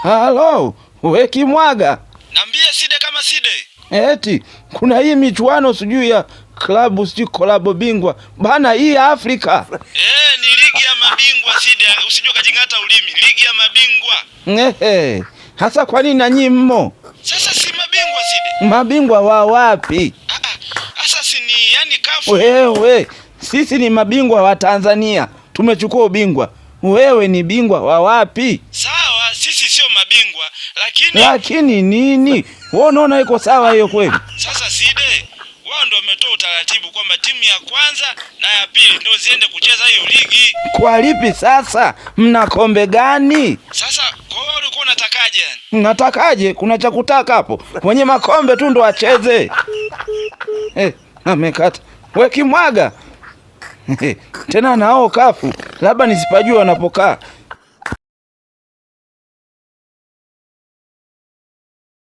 Halo, we Kimwaga. Niambie Side kama Side. Eti, kuna hii michuano sijui ya klabu sijui kolabo bingwa. Bana hii Afrika. Ni ligi ya mabingwa Side, usije ukajingata ulimi. Ligi ya mabingwa. Hasa kwa nini nanyi mmo? Sasa si mabingwa Side. Mabingwa wa wapi? Sasa si ni yani kafu. Wewe, sisi ni mabingwa wa Tanzania. Tumechukua ubingwa. Wewe ni bingwa wa wapi? Sawa, sisi sio mabingwa, Lakini nini? Wewe unaona iko sawa hiyo kweli? Sasa Side, wao ndio wametoa utaratibu kwamba timu ya kwanza na ya pili ndio ziende kucheza hiyo ligi. Kwa lipi sasa? Mna kombe gani? Sasa kwa hiyo ulikuwa unatakaje yani? Natakaje? Kuna cha kutaka hapo. Wenye makombe tu ndo wacheze. Amekata. We Kimwaga. Tena nao kafu. Labda nisipajue wanapokaa.